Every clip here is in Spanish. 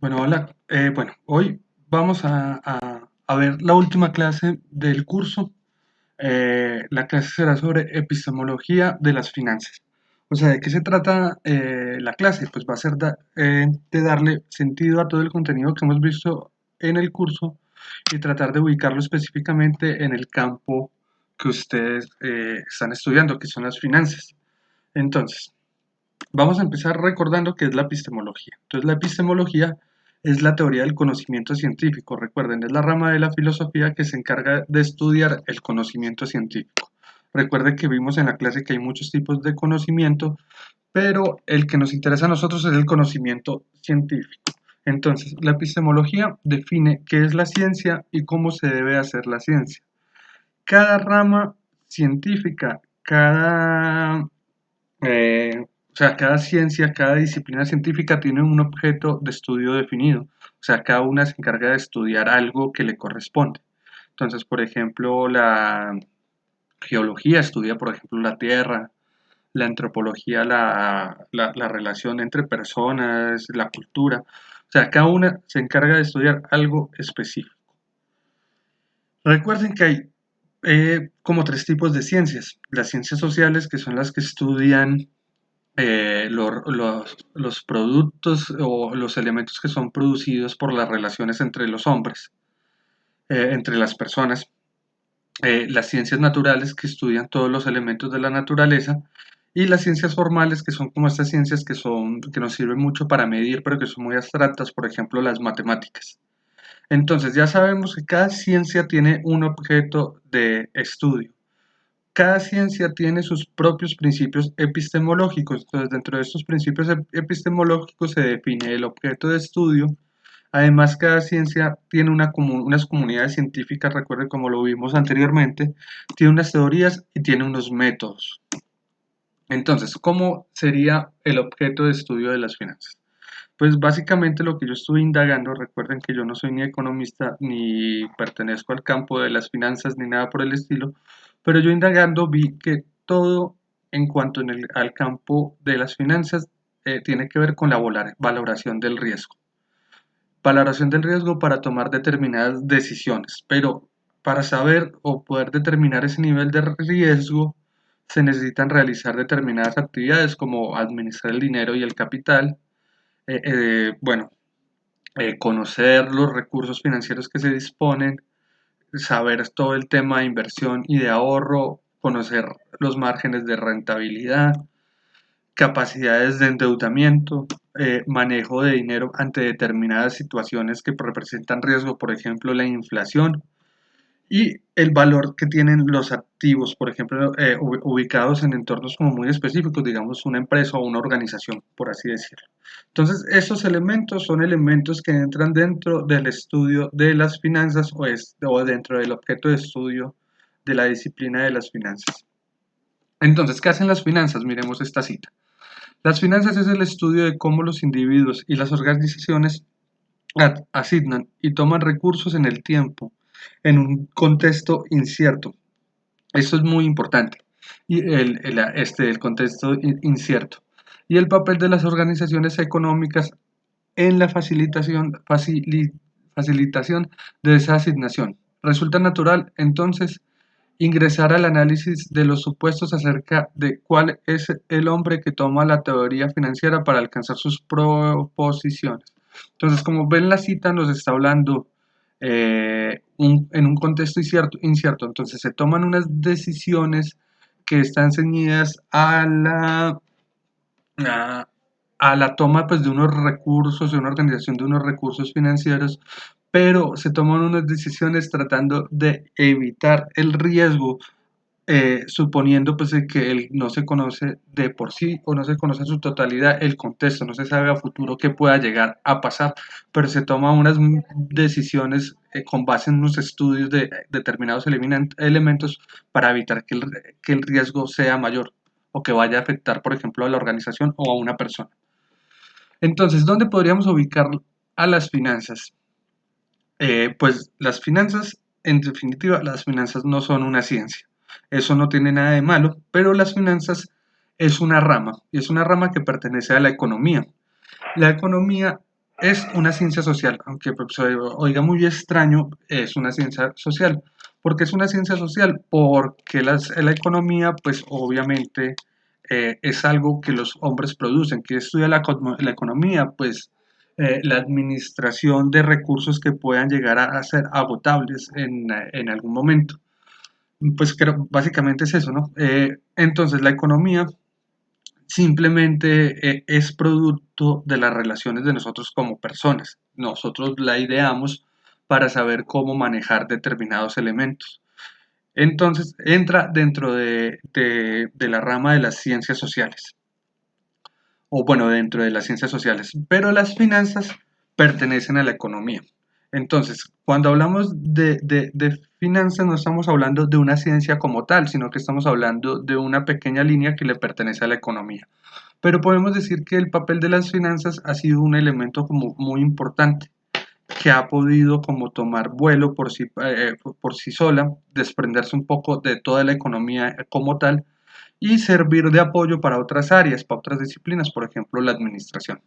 Bueno, hola. Hoy vamos a ver la última clase del curso. La clase será sobre epistemología de las finanzas. O sea, ¿de qué se trata la clase? Pues va a ser de darle sentido a todo el contenido que hemos visto en el curso y tratar de ubicarlo específicamente en el campo que ustedes están estudiando, que son las finanzas. Entonces, vamos a empezar recordando qué es la epistemología. Entonces, la epistemología es la teoría del conocimiento científico. Recuerden, es la rama de la filosofía que se encarga de estudiar el conocimiento científico. Recuerden que vimos en la clase que hay muchos tipos de conocimiento, pero el que nos interesa a nosotros es el conocimiento científico. Entonces, la epistemología define qué es la ciencia y cómo se debe hacer la ciencia. Cada rama científica, cada ciencia, cada disciplina científica tiene un objeto de estudio definido. O sea, cada una se encarga de estudiar algo que le corresponde. Entonces, por ejemplo, la geología estudia, por ejemplo, la Tierra, la antropología, la relación entre personas, la cultura. O sea, cada una se encarga de estudiar algo específico. Recuerden que hay como tres tipos de ciencias. Las ciencias sociales, que son las que estudian los productos o los elementos que son producidos por las relaciones entre los hombres, entre las personas. Las ciencias naturales, que estudian todos los elementos de la naturaleza. Y las ciencias formales, que son como estas ciencias que nos sirven mucho para medir, pero que son muy abstractas, por ejemplo, las matemáticas. Entonces, ya sabemos que cada ciencia tiene un objeto de estudio. Cada ciencia tiene sus propios principios epistemológicos. Entonces, dentro de estos principios epistemológicos se define el objeto de estudio. Además, cada ciencia tiene unas comunidades científicas, recuerden como lo vimos anteriormente, tiene unas teorías y tiene unos métodos. Entonces, ¿cómo sería el objeto de estudio de las finanzas? Pues básicamente lo que yo estuve indagando, recuerden que yo no soy ni economista ni pertenezco al campo de las finanzas ni nada por el estilo, pero yo indagando vi que todo en cuanto al campo de las finanzas tiene que ver con la valoración del riesgo. Valoración del riesgo para tomar determinadas decisiones, pero para saber o poder determinar ese nivel de riesgo se necesitan realizar determinadas actividades como administrar el dinero y el capital, eh, eh, bueno, conocer los recursos financieros que se disponen, saber todo el tema de inversión y de ahorro, conocer los márgenes de rentabilidad, capacidades de endeudamiento, manejo de dinero ante determinadas situaciones que representan riesgo, por ejemplo, la inflación, y el valor que tienen los activos, por ejemplo, ubicados en entornos como muy específicos, digamos una empresa o una organización, por así decirlo. Entonces, esos elementos son elementos que entran dentro del estudio de las finanzas o dentro del objeto de estudio de la disciplina de las finanzas. Entonces, ¿qué hacen las finanzas? Miremos esta cita. Las finanzas es el estudio de cómo los individuos y las organizaciones asignan y toman recursos en el tiempo, en un contexto incierto. Esto es muy importante. Y el contexto incierto. Y el papel de las organizaciones económicas en la facilitación de esa asignación. Resulta natural, entonces, ingresar al análisis de los supuestos acerca de cuál es el hombre que toma la teoría financiera para alcanzar sus proposiciones. Entonces, como ven, la cita nos está hablando en un contexto incierto. Entonces, se toman unas decisiones que están ceñidas a, a la toma pues, de unos recursos, de una organización de unos recursos financieros, pero se toman unas decisiones tratando de evitar el riesgo, suponiendo pues que él no se conoce de por sí o no se conoce en su totalidad el contexto, no se sabe a futuro qué pueda llegar a pasar, pero se toman unas decisiones con base en unos estudios de determinados elementos para evitar que el riesgo sea mayor o que vaya a afectar, por ejemplo, a la organización o a una persona. Entonces, ¿dónde podríamos ubicar a las finanzas? Pues las finanzas, en definitiva, las finanzas no son una ciencia. Eso no tiene nada de malo, pero las finanzas es una rama, y es una rama que pertenece a la economía. La economía es una ciencia social, aunque pues, oiga muy extraño, es una ciencia social. ¿Por qué es una ciencia social? Porque la economía, pues obviamente es algo que los hombres producen. ¿Qué estudia la economía? Pues la administración de recursos que puedan llegar a ser agotables en algún momento. Pues creo, básicamente es eso, ¿no? Entonces la economía simplemente es producto de las relaciones de nosotros como personas. Nosotros la ideamos para saber cómo manejar determinados elementos. Entonces entra dentro de la rama de las ciencias sociales, o bueno, dentro de las ciencias sociales, pero las finanzas pertenecen a la economía. Entonces, cuando hablamos de finanzas, no estamos hablando de una ciencia como tal, sino que estamos hablando de una pequeña línea que le pertenece a la economía. Pero podemos decir que el papel de las finanzas ha sido un elemento como muy importante, que ha podido como tomar vuelo por sí sola, desprenderse un poco de toda la economía como tal y servir de apoyo para otras áreas, para otras disciplinas, por ejemplo, la administración.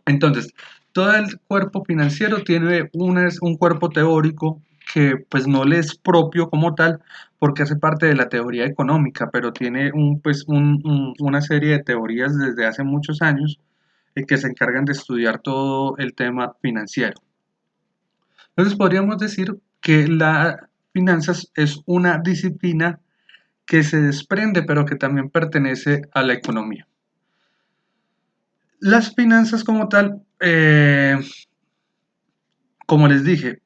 Entonces, todo el cuerpo financiero tiene un cuerpo teórico que pues no le es propio como tal porque hace parte de la teoría económica, pero tiene una serie de teorías desde hace muchos años que se encargan de estudiar todo el tema financiero. Entonces podríamos decir que la finanzas es una disciplina que se desprende pero que también pertenece a la economía. Las finanzas como tal, como les dije,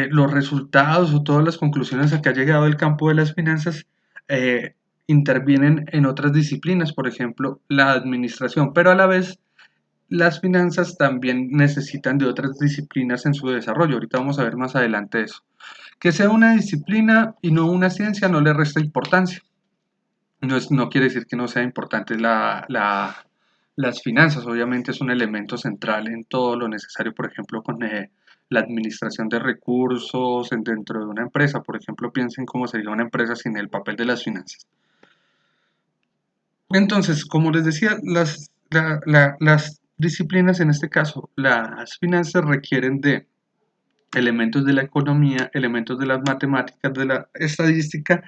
los resultados o todas las conclusiones a que ha llegado el campo de las finanzas eh, intervienen en otras disciplinas, por ejemplo, la administración, pero a la vez las finanzas también necesitan de otras disciplinas en su desarrollo. Ahorita vamos a ver más adelante eso. Que sea una disciplina y no una ciencia no le resta importancia. No quiere decir que no sea importante las finanzas, obviamente es un elemento central en todo lo necesario, por ejemplo, con la administración de recursos dentro de una empresa. Por ejemplo, piensen cómo sería una empresa sin el papel de las finanzas. Entonces, como les decía, las disciplinas, en este caso, las finanzas requieren de elementos de la economía, elementos de las matemáticas, de la estadística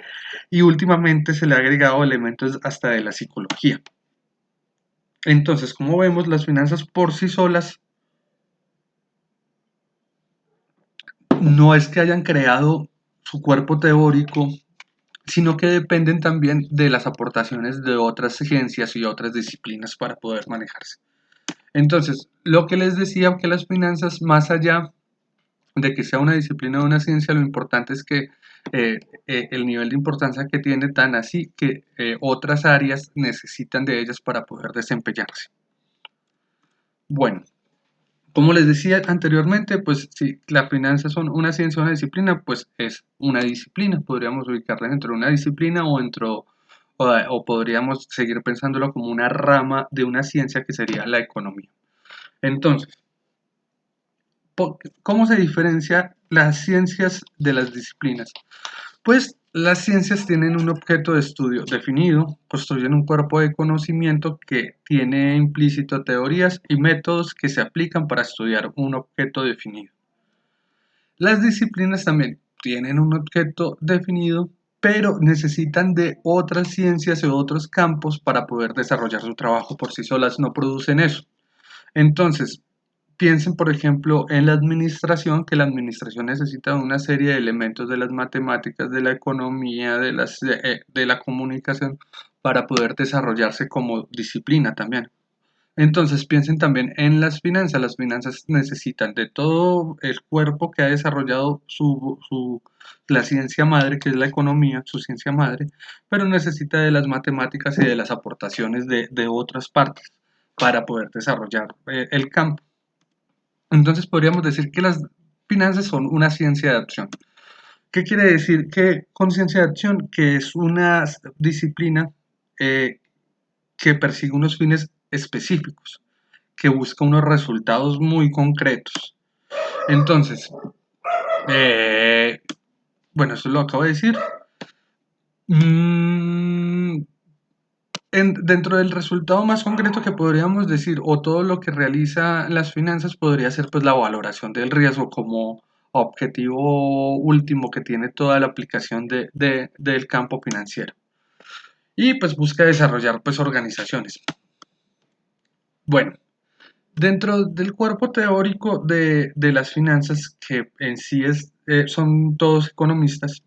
y últimamente se le ha agregado elementos hasta de la psicología. Entonces, como vemos, las finanzas por sí solas no es que hayan creado su cuerpo teórico, sino que dependen también de las aportaciones de otras ciencias y otras disciplinas para poder manejarse. Entonces, lo que les decía que las finanzas, más allá de que sea una disciplina o una ciencia, lo importante es que el nivel de importancia que tiene tan así que otras áreas necesitan de ellas para poder desempeñarse. Bueno, como les decía anteriormente, pues si las finanzas son una ciencia o una disciplina, pues es una disciplina. Podríamos ubicarla dentro de una disciplina o podríamos seguir pensándolo como una rama de una ciencia que sería la economía. Entonces, ¿cómo se diferencia las ciencias de las disciplinas? Pues las ciencias tienen un objeto de estudio definido, construyen un cuerpo de conocimiento que tiene implícito teorías y métodos que se aplican para estudiar un objeto definido. Las disciplinas también tienen un objeto definido, pero necesitan de otras ciencias o otros campos para poder desarrollar su trabajo. Por sí solas no producen eso. Entonces, piensen, por ejemplo, en la administración, que la administración necesita una serie de elementos de las matemáticas, de la economía, de la comunicación, para poder desarrollarse como disciplina también. Entonces piensen también en las finanzas. Las finanzas necesitan de todo el cuerpo que ha desarrollado la ciencia madre, que es la economía, su ciencia madre, pero necesita de las matemáticas y de las aportaciones de otras partes para poder desarrollar el campo. Entonces podríamos decir que las finanzas son una ciencia de acción. ¿Qué quiere decir que con ciencia de acción? Que es una disciplina eh, que persigue unos fines específicos, que busca unos resultados muy concretos. Entonces, eh, bueno, eso lo acabo de decir. Mm, Dentro del resultado más concreto que podríamos decir, o todo lo que realiza las finanzas, podría ser pues la valoración del riesgo como objetivo último que tiene toda la aplicación del campo financiero. Y pues busca desarrollar pues organizaciones. Bueno, dentro del cuerpo teórico de las finanzas, que en sí son todos economistas,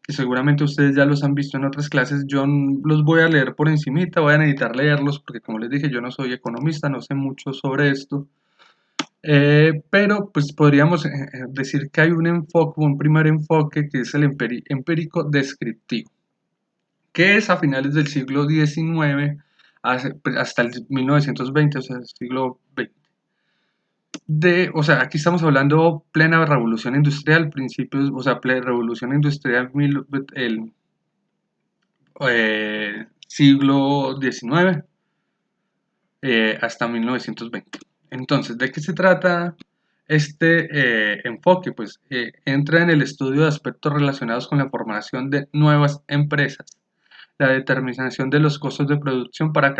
que seguramente ustedes ya los han visto en otras clases, yo los voy a leer por encimita, voy a necesitar leerlos, porque como les dije, yo no soy economista, no sé mucho sobre esto, pero pues podríamos decir que hay un enfoque, un primer enfoque, que es el empírico descriptivo, que es a finales del siglo XIX hasta el 1920, o sea, el siglo XX. O sea, aquí estamos hablando plena revolución industrial, principios, o sea, plena revolución industrial, siglo XIX hasta 1920. Entonces, ¿de qué se trata este enfoque? Pues entra en el estudio de aspectos relacionados con la formación de nuevas empresas, la determinación de los costos de producción para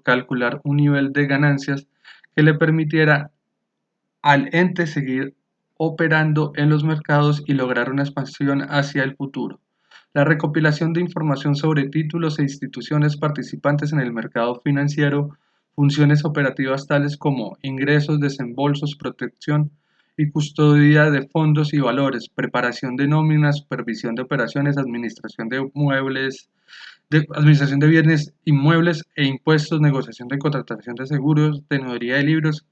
calcular un nivel de ganancias que le permitiera al ente seguir operando en los mercados y lograr una expansión hacia el futuro. La recopilación de información sobre títulos e instituciones participantes en el mercado financiero, funciones operativas tales como ingresos, desembolsos, protección y custodia de fondos y valores, preparación de nóminas, supervisión de operaciones, administración de bienes inmuebles e impuestos, negociación de contratación de seguros, teneduría de libros,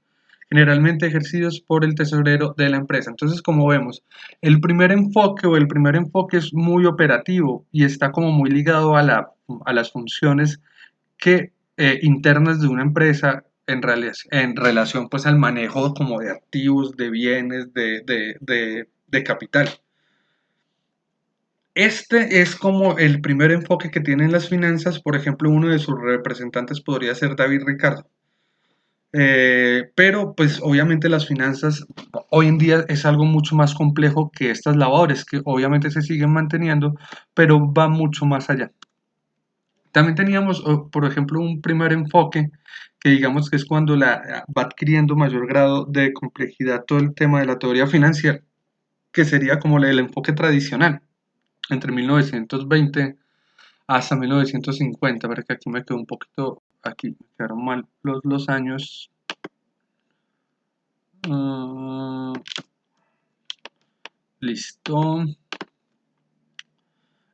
generalmente ejercidos por el tesorero de la empresa. Entonces, como vemos, el primer enfoque es muy operativo y está como muy ligado a las funciones internas de una empresa en relación pues al manejo como de activos, de bienes, de capital. Este es como el primer enfoque que tienen las finanzas. Por ejemplo, uno de sus representantes podría ser David Ricardo. Pero pues obviamente las finanzas hoy en día es algo mucho más complejo que estas labores, que obviamente se siguen manteniendo, pero va mucho más allá. También teníamos, por ejemplo, un primer enfoque que digamos que es cuando va adquiriendo mayor grado de complejidad todo el tema de la teoría financiera, que sería como el enfoque tradicional, entre 1920 hasta 1950, pero que aquí me quedó un poquito, aquí me quedaron mal los años. Listo.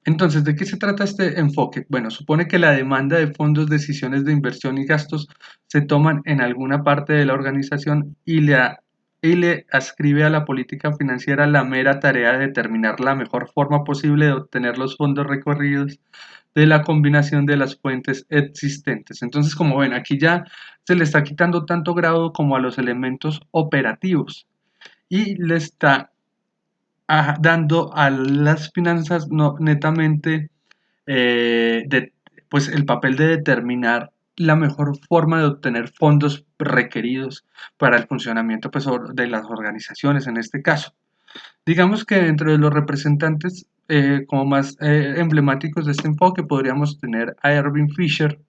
Entonces, ¿de qué se trata este enfoque? Bueno, supone que la demanda de fondos, decisiones de inversión y gastos se toman en alguna parte de la organización y le ascribe a la política financiera la mera tarea de determinar la mejor forma posible de obtener los fondos recorridos de la combinación de las fuentes existentes. Entonces, como ven, aquí ya se le está quitando tanto grado como a los elementos operativos y le está dando a las finanzas no, netamente de, pues el papel de determinar la mejor forma de obtener fondos requeridos para el funcionamiento pues, de las organizaciones en este caso. Digamos que dentro de los representantes como más emblemáticos de este enfoque podríamos tener a Erwin Fisher,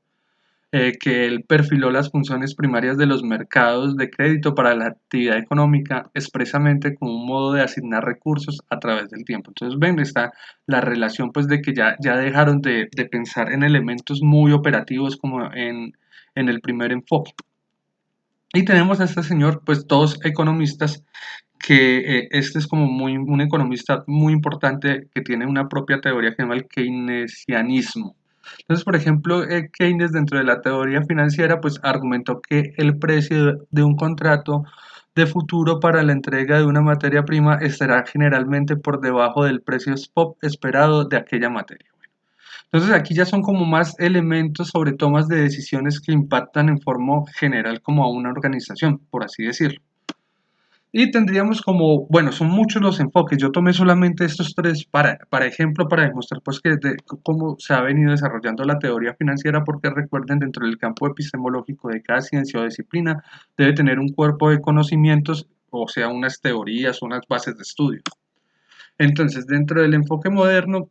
que él perfiló las funciones primarias de los mercados de crédito para la actividad económica expresamente como un modo de asignar recursos a través del tiempo. Entonces, ven, está la relación pues de que ya dejaron de pensar en elementos muy operativos como en el primer enfoque. Y tenemos a este señor, pues todos economistas, que este es como un economista muy importante que tiene una propia teoría que se llama el keynesianismo. Entonces, por ejemplo, Keynes dentro de la teoría financiera, pues argumentó que el precio de un contrato de futuro para la entrega de una materia prima estará generalmente por debajo del precio spot esperado de aquella materia. Entonces, aquí ya son como más elementos sobre tomas de decisiones que impactan en forma general como a una organización, por así decirlo. Y tendríamos como, bueno, son muchos los enfoques. Yo tomé solamente estos tres para ejemplo, para demostrar pues cómo se ha venido desarrollando la teoría financiera, porque recuerden, dentro del campo epistemológico de cada ciencia o disciplina, debe tener un cuerpo de conocimientos, o sea, unas teorías, unas bases de estudio. Entonces, dentro del enfoque moderno,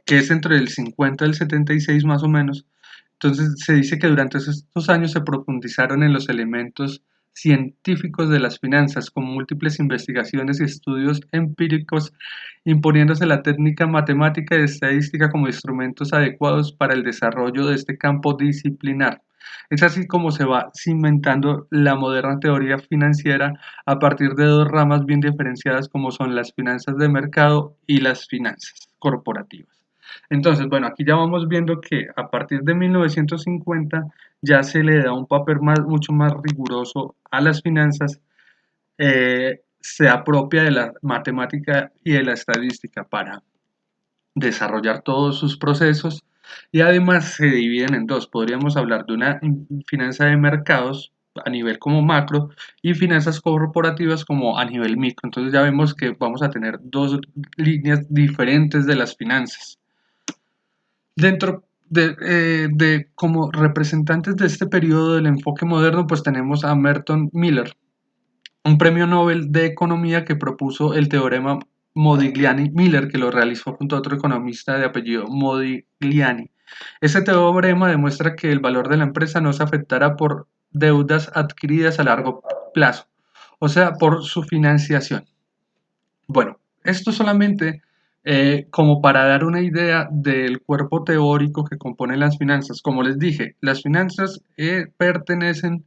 que es entre el 50 y el 76 más o menos, Entonces se dice que durante estos años se profundizaron en los elementos científicos de las finanzas, con múltiples investigaciones y estudios empíricos, imponiéndose la técnica matemática y estadística como instrumentos adecuados para el desarrollo de este campo disciplinar. Es así como se va cimentando la moderna teoría financiera a partir de dos ramas bien diferenciadas como son las finanzas de mercado y las finanzas corporativas. Entonces, bueno, aquí ya vamos viendo que a partir de 1950 ya se le da un papel mucho más riguroso a las finanzas, se apropia de la matemática y de la estadística para desarrollar todos sus procesos y además se dividen en dos. Podríamos hablar de una finanza de mercados a nivel como macro y finanzas corporativas como a nivel micro. Entonces ya vemos que vamos a tener dos líneas diferentes de las finanzas. Dentro de como representantes de este periodo del enfoque moderno, pues tenemos a Merton Miller, un premio Nobel de Economía que propuso el teorema Modigliani-Miller, que lo realizó junto a otro economista de apellido Modigliani. Ese teorema demuestra que el valor de la empresa no se afectará por deudas adquiridas a largo plazo, o sea, por su financiación. Bueno, esto solamente como para dar una idea del cuerpo teórico que compone las finanzas. Como les dije, las finanzas pertenecen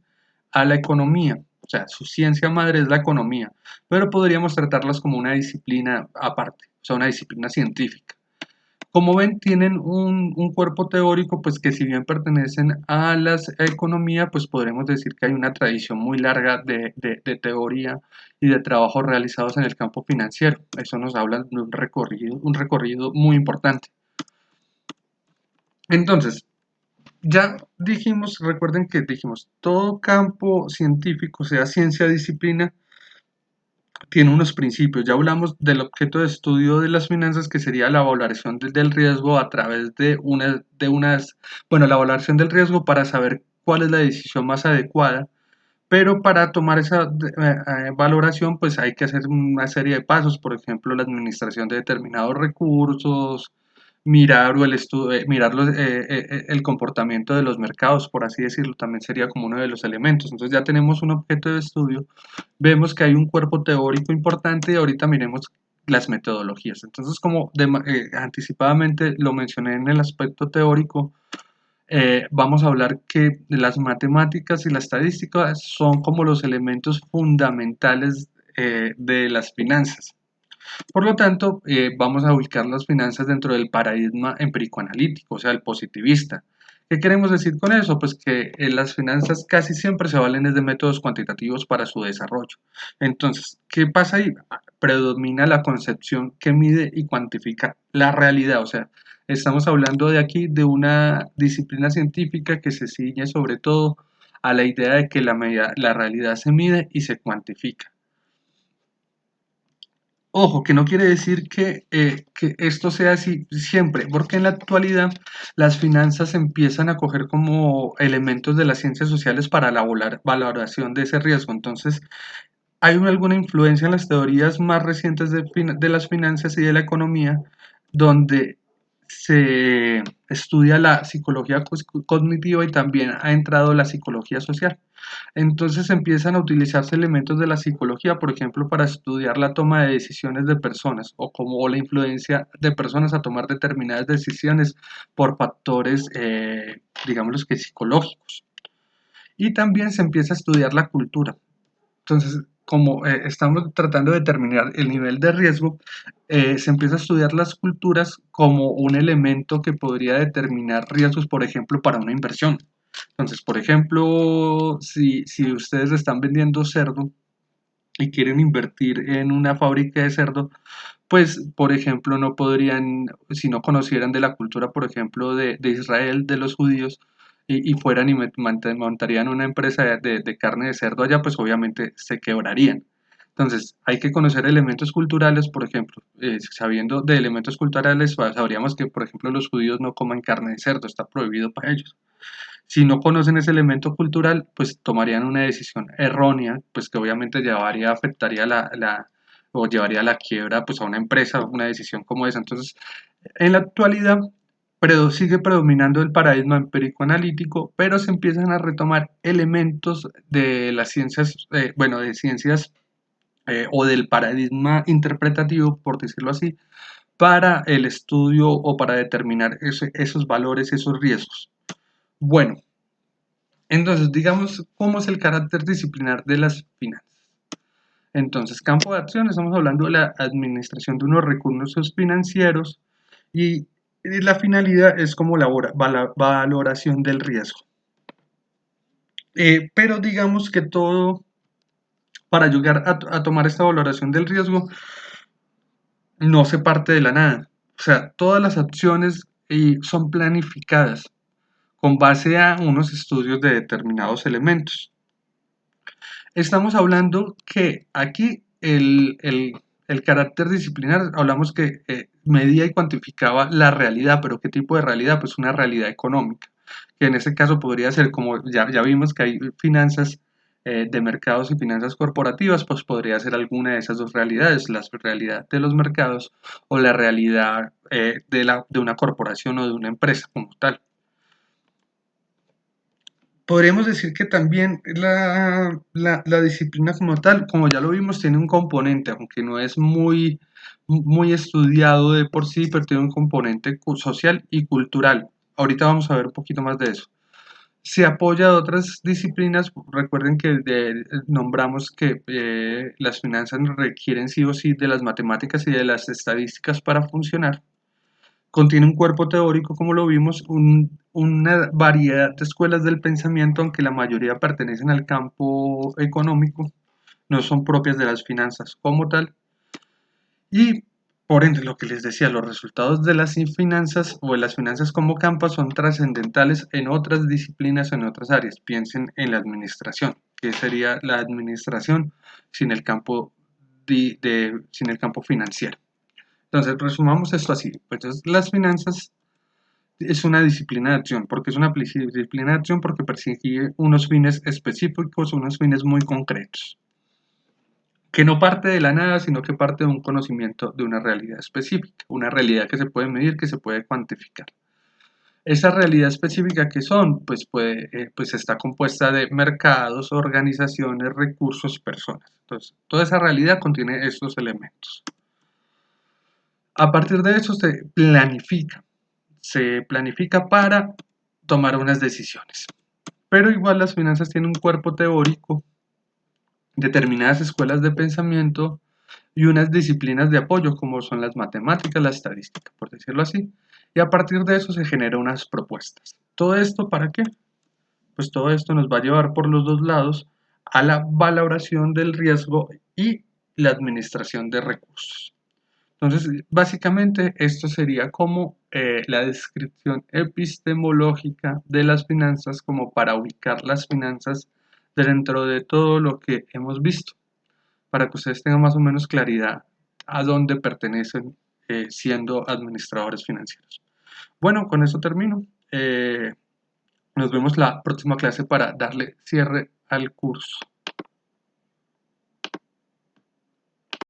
a la economía, o sea, su ciencia madre es la economía, pero podríamos tratarlas como una disciplina aparte, o sea, una disciplina científica. Como ven, tienen un cuerpo teórico, pues que si bien pertenecen a la economía, pues podremos decir que hay una tradición muy larga de teoría y de trabajos realizados en el campo financiero. Eso nos habla de un recorrido muy importante. Entonces, ya dijimos, recuerden que dijimos, todo campo científico, sea ciencia, disciplina, tiene unos principios. Ya hablamos del objeto de estudio de las finanzas, que sería la valoración del riesgo a través bueno, la valoración del riesgo para saber cuál es la decisión más adecuada. Pero para tomar esa valoración, pues hay que hacer una serie de pasos, por ejemplo, la administración de determinados recursos, mirar, el comportamiento de los mercados, por así decirlo, también sería como uno de los elementos. Entonces ya tenemos un objeto de estudio, vemos que hay un cuerpo teórico importante y ahorita miremos las metodologías. Entonces, como anticipadamente lo mencioné en el aspecto teórico, vamos a hablar que las matemáticas y la estadística son como los elementos fundamentales de las finanzas. Por lo tanto, vamos a ubicar las finanzas dentro del paradigma empírico-analítico, o sea, el positivista. ¿Qué queremos decir con eso? Pues que las finanzas casi siempre se valen de métodos cuantitativos para su desarrollo. Entonces, ¿qué pasa ahí? Predomina la concepción que mide y cuantifica la realidad, o sea, estamos hablando de aquí de una disciplina científica que se ciñe sobre todo a la idea de que la realidad se mide y se cuantifica. Ojo, que no quiere decir que esto sea así siempre, porque en la actualidad las finanzas empiezan a coger como elementos de las ciencias sociales para la valoración de ese riesgo. Entonces, hay alguna influencia en las teorías más recientes de las finanzas y de la economía, donde se estudia la psicología cognitiva y también ha entrado la psicología social. Entonces empiezan a utilizarse elementos de la psicología, por ejemplo, para estudiar la toma de decisiones de personas o la influencia de personas a tomar determinadas decisiones por factores, digamos que psicológicos. Y también se empieza a estudiar la cultura. Entonces, como estamos tratando de determinar el nivel de riesgo, se empieza a estudiar las culturas como un elemento que podría determinar riesgos, por ejemplo, para una inversión. Entonces, por ejemplo, si ustedes están vendiendo cerdo y quieren invertir en una fábrica de cerdo, pues, por ejemplo, no podrían, si no conocieran de la cultura, por ejemplo, de Israel, de los judíos, y fueran y montarían una empresa de carne de cerdo allá, pues obviamente se quebrarían. Entonces, hay que conocer elementos culturales, por ejemplo, sabiendo de elementos culturales, sabríamos que, por ejemplo, los judíos no coman carne de cerdo, está prohibido para ellos. Si no conocen ese elemento cultural, pues tomarían una decisión errónea, pues que obviamente afectaría o llevaría a la quiebra pues a una empresa, una decisión como esa. Entonces, en la actualidad, pero sigue predominando el paradigma empírico-analítico, pero se empiezan a retomar elementos de las ciencias, bueno, de ciencias o del paradigma interpretativo, por decirlo así, para el estudio o para determinar esos valores, esos riesgos. Bueno, entonces digamos cómo es el carácter disciplinar de las finanzas. Entonces, campo de acción, estamos hablando de la administración de unos recursos financieros y la finalidad es como la valoración del riesgo. Pero digamos que todo, para llegar a tomar esta valoración del riesgo, no se parte de la nada. O sea, todas las acciones son planificadas con base a unos estudios de determinados elementos. Estamos hablando que aquí el carácter disciplinar, hablamos que medía y cuantificaba la realidad, pero ¿qué tipo de realidad? Pues una realidad económica, que en este caso podría ser como ya vimos que hay finanzas de mercados y finanzas corporativas, pues podría ser alguna de esas dos realidades, la realidad de los mercados o la realidad de una corporación o de una empresa como tal. Podríamos decir que también la disciplina como tal, como ya lo vimos, tiene un componente, aunque no es muy estudiado de por sí, pero tiene un componente social y cultural. Ahorita vamos a ver un poquito más de eso. Se apoya a otras disciplinas, recuerden que nombramos que las finanzas requieren sí o sí de las matemáticas y de las estadísticas para funcionar. Contiene un cuerpo teórico, como lo vimos, una variedad de escuelas del pensamiento, aunque la mayoría pertenecen al campo económico, no son propias de las finanzas como tal. Y por ende, lo que les decía, los resultados de las finanzas o de las finanzas como campo son trascendentales en otras disciplinas o en otras áreas. Piensen en la administración. ¿Qué sería la administración sin el campo, sin el campo financiero? Entonces, resumamos esto así. Pues las finanzas es una disciplina de acción. ¿Por qué es una disciplina de acción? Porque persigue unos fines específicos, unos fines muy concretos. Que no parte de la nada, sino que parte de un conocimiento de una realidad específica, una realidad que se puede medir, que se puede cuantificar. Esa realidad específica que son, pues está compuesta de mercados, organizaciones, recursos, personas. Entonces, toda esa realidad contiene estos elementos. A partir de eso se planifica para tomar unas decisiones. Pero igual las finanzas tienen un cuerpo teórico, determinadas escuelas de pensamiento y unas disciplinas de apoyo como son las matemáticas, la estadística, por decirlo así. Y a partir de eso se generan unas propuestas. ¿Todo esto para qué? Pues todo esto nos va a llevar por los dos lados a la valoración del riesgo y la administración de recursos. Entonces, básicamente esto sería como la descripción epistemológica de las finanzas, como para ubicar las finanzas dentro de todo lo que hemos visto, para que ustedes tengan más o menos claridad a dónde pertenecen siendo administradores financieros. Bueno, con eso termino. Nos vemos la próxima clase para darle cierre al curso.